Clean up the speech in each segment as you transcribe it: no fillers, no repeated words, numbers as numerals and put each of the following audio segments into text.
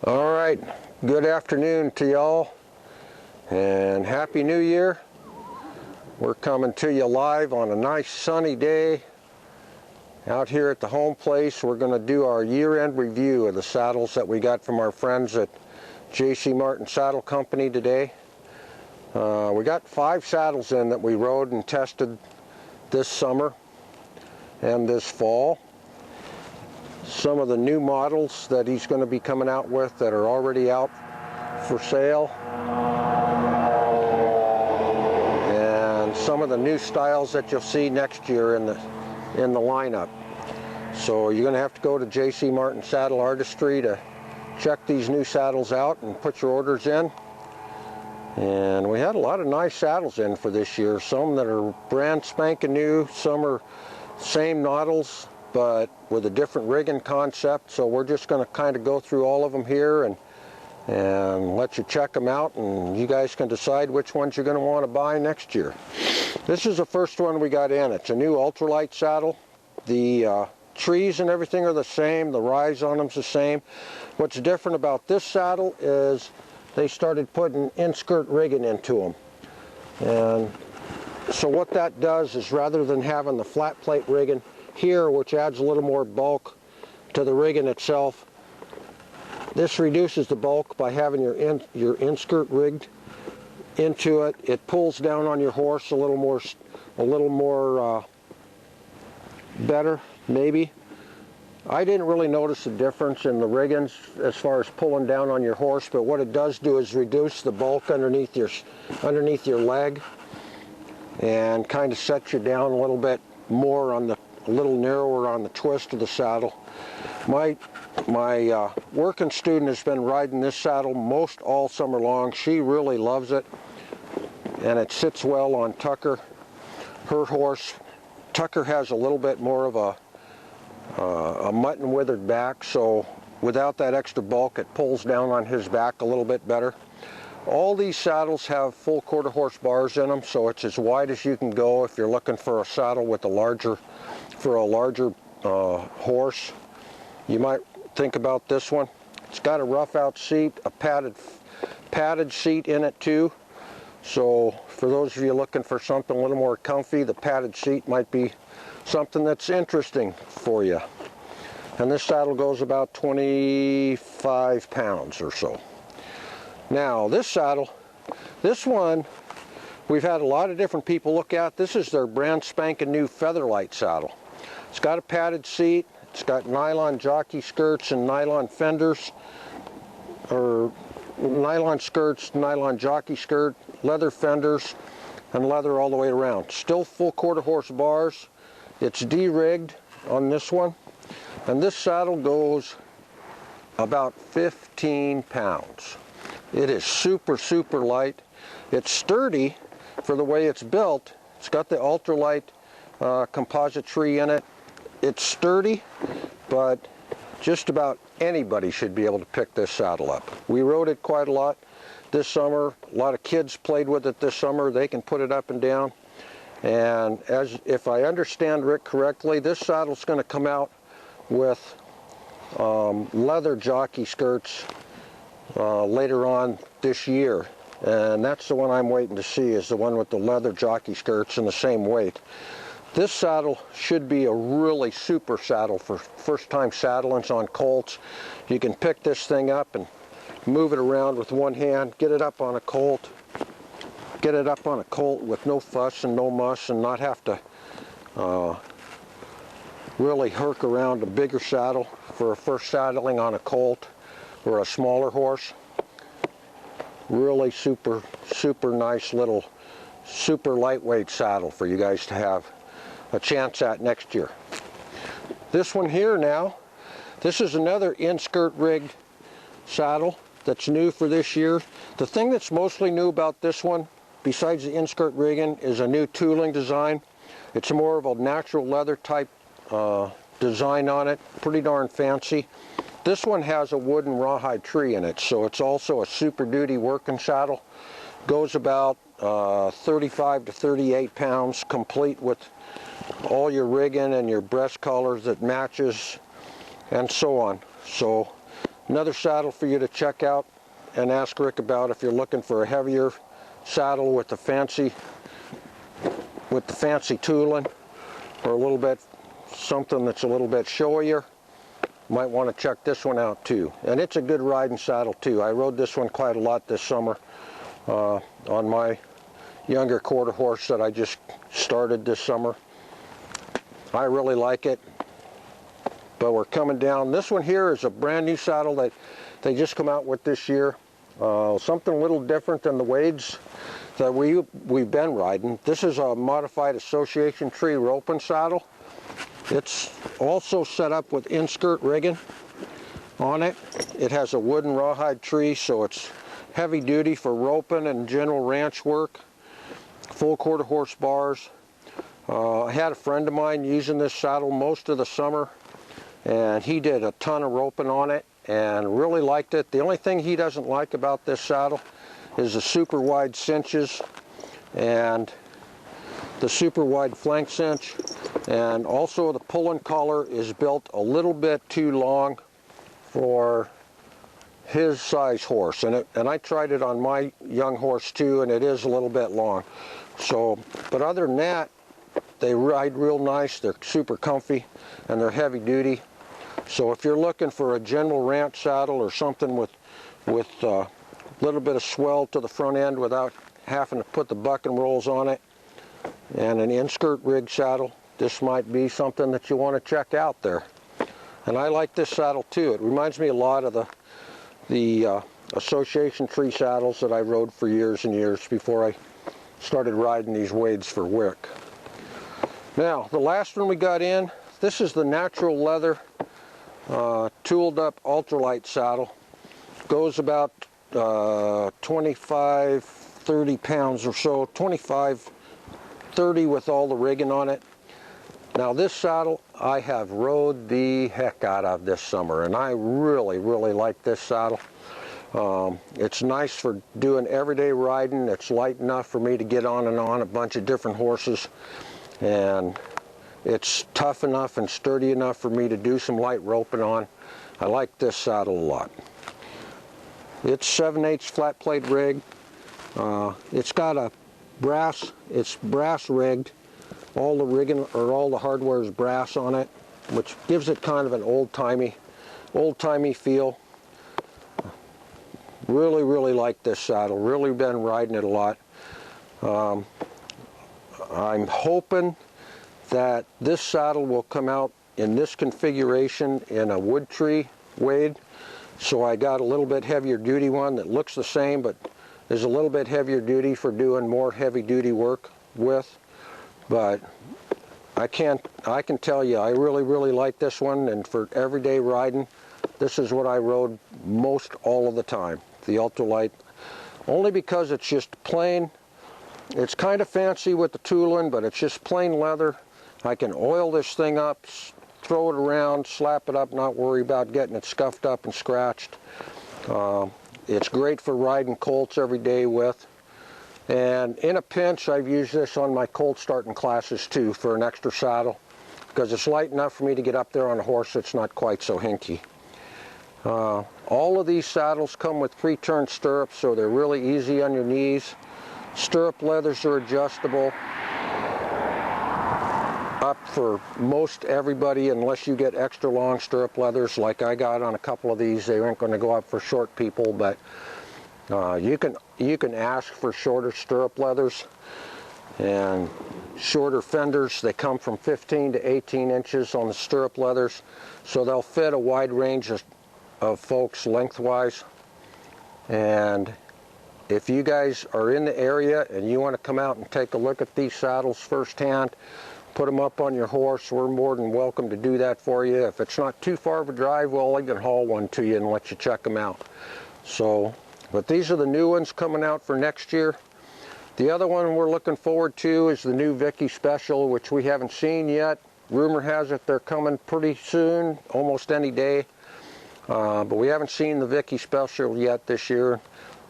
All right, good afternoon to y'all and Happy New Year. We're coming to you live on a nice sunny day out here at the home place. We're going to do our year-end review of the saddles that we got from our friends at J.C. Martin Saddle Company today. We got 5 saddles in that we rode and tested this summer and this fall. Some of the new models that he's going to be coming out with that are already out for sale, and some of the new styles that you'll see next year in the lineup. So you're going to have to go to J.C. Martin Saddle Artistry to check these new saddles out and put your orders in. And we had a lot of nice saddles in for this year. Some that are brand spanking new, some are same models but with a different rigging concept. So we're just going to kind of go through all of them here and let you check them out, and you guys can decide which ones you're going to want to buy next year. This is the first one we got in. It's a new Ultralight saddle. The trees and everything are the same. The rise on them's the same. What's different about this saddle is they started putting inskirt rigging into them. And so what that does is, rather than having the flat plate rigging here, which adds a little more bulk to the rigging itself, this reduces the bulk by having your inskirt rigged into it. It pulls down on your horse a little more better, maybe. I didn't really notice a difference in the riggings as far as pulling down on your horse, but what it does do is reduce the bulk underneath your leg and kind of sets you down a little bit more on a little narrower on the twist of the saddle. My working student has been riding this saddle most all summer long. She really loves it, and it sits well on Tucker, her horse. Tucker has a little bit more of a mutton withered back, so without that extra bulk, it pulls down on his back a little bit better. All these saddles have full quarter horse bars in them, so it's as wide as you can go if you're looking for a saddle with a larger horse. You might think about this one. It's got a rough out seat, a padded seat in it too. So for those of you looking for something a little more comfy, the padded seat might be something that's interesting for you. And this saddle goes about 25 pounds or so. Now this saddle, this one we've had a lot of different people look at. This is their brand spanking new Featherlight saddle. It's got a padded seat. It's got nylon jockey skirts and nylon fenders, or nylon skirts, nylon jockey skirt, leather fenders, and leather all the way around. Still full quarter horse bars. It's de-rigged on this one. And this saddle goes about 15 pounds. It is super, super light. It's sturdy for the way it's built. It's got the Ultralight composite tree in it. It's sturdy, but just about anybody should be able to pick this saddle up. We rode it quite a lot this summer. A lot of kids played with it this summer. They can put it up and down. And if I understand Rick correctly, this saddle's going to come out with leather jockey skirts later on this year. And that's the one I'm waiting to see, is the one with the leather jockey skirts and the same weight. This saddle should be a really super saddle for first-time saddlings on colts. You can pick this thing up and move it around with one hand, get it up on a colt with no fuss and no muss, and not have to really herk around a bigger saddle for a first saddling on a colt or a smaller horse. Really super, super nice little, super lightweight saddle for you guys to have a chance at next year. This one here now, this is another inskirt rigged saddle that's new for this year. The thing that's mostly new about this one, besides the inskirt rigging, is a new tooling design. It's more of a natural leather type design on it, pretty darn fancy. This one has a wooden rawhide tree in it, so it's also a Super Duty working saddle. Goes about 35 to 38 pounds, complete with all your rigging and your breast collars that matches and so on. So Another saddle for you to check out and ask Rick about if you're looking for a heavier saddle with the fancy tooling, or a little bit something that's a little bit showier. Might want to check this one out too. And it's a good riding saddle too. I rode this one quite a lot this summer on my younger quarter horse that I just started this summer. I really like it. But we're coming down. This one here is a brand new saddle that they just come out with this year. Something a little different than the Wades that we've been riding. This is a modified association tree roping saddle. It's also set up with inskirt rigging on it. It has a wooden rawhide tree, so it's heavy duty for roping and general ranch work. Full quarter horse bars. I had a friend of mine using this saddle most of the summer, and he did a ton of roping on it and really liked it. The only thing he doesn't like about this saddle is the super wide cinches and the super wide flank cinch, and also the pulling collar is built a little bit too long for his size horse, and I tried it on my young horse too, and it is a little bit long. So, but other than that, they ride real nice. They're super comfy and they're heavy duty. So if you're looking for a general ranch saddle or something with a little bit of swell to the front end without having to put the buck and rolls on it, and an inskirt rig saddle, this might be something that you want to check out there. And I like this saddle too. It reminds me a lot of the association tree saddles that I rode for years and years before I started riding these Wades for Wick. Now, the last one we got in, this is the natural leather tooled up ultralight saddle. Goes about 25-30 pounds or so, 25-30 with all the rigging on it. Now this saddle I have rode the heck out of this summer, and I really like this saddle. It's nice for doing everyday riding. It's light enough for me to get on and on a bunch of different horses, and it's tough enough and sturdy enough for me to do some light roping on. I like this saddle a lot. It's 7/8 flat plate rig. It's got a brass rigged. All the rigging or all the hardware is brass on it, which gives it kind of an old-timey feel. Really like this saddle. Really been riding it a lot. I'm hoping that this saddle will come out in this configuration in a wood tree Wade. So I got a little bit heavier duty one that looks the same, but is a little bit heavier duty for doing more heavy duty work with. But I can tell you, I really like this one, and for everyday riding, this is what I rode most all of the time, the Ultralight. Only because it's just plain. It's kind of fancy with the tooling, but it's just plain leather. I can oil this thing up, throw it around, slap it up, not worry about getting it scuffed up and scratched. It's great for riding colts every day with. And in a pinch, I've used this on my colt starting classes too for an extra saddle, because it's light enough for me to get up there on a horse that's not quite so hinky. All of these saddles come with pre-turned stirrups, so they're really easy on your knees. Stirrup leathers are adjustable up for most everybody, unless you get extra long stirrup leathers like I got on a couple of these. They aren't going to go up for short people, but you can ask for shorter stirrup leathers and shorter fenders. They come from 15 to 18 inches on the stirrup leathers, so they'll fit a wide range of folks lengthwise. And if you guys are in the area and you want to come out and take a look at these saddles firsthand, put them up on your horse, we're more than welcome to do that for you. If it's not too far of a drive, we'll even haul one to you and let you check them out. So, but these are the new ones coming out for next year. The other one we're looking forward to is the new Vicky Special, which we haven't seen yet. Rumor has it they're coming pretty soon, almost any day. But we haven't seen the Vicky Special yet this year.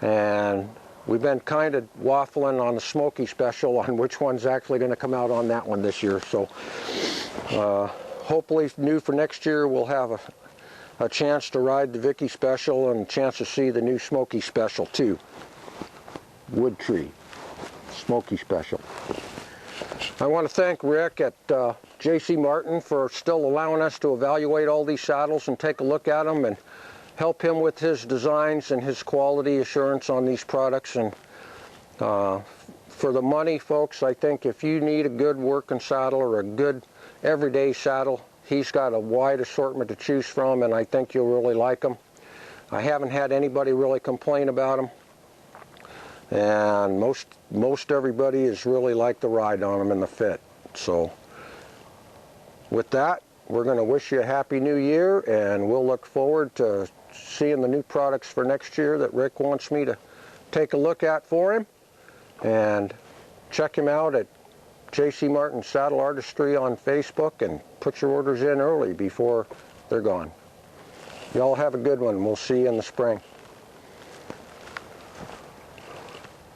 And we've been kind of waffling on the Smokie Special on which one's actually going to come out on that one this year. So hopefully new for next year, we'll have a chance to ride the Vicky Special and a chance to see the new Smokie Special too. Wood tree, Smokie Special. I want to thank Rick at J.C. Martin for still allowing us to evaluate all these saddles and take a look at them and help him with his designs and his quality assurance on these products. And for the money, folks, I think if you need a good working saddle or a good everyday saddle, he's got a wide assortment to choose from, and I think you'll really like them. I haven't had anybody really complain about them, and most everybody has really liked the ride on them and the fit. So with that, we're going to wish you a happy new year, and we'll look forward to seeing the new products for next year that Rick wants me to take a look at for him. And check him out at J.C. Martin Saddle Artistry on Facebook and put your orders in early before they're gone. Y'all have a good one. We'll see you in the spring.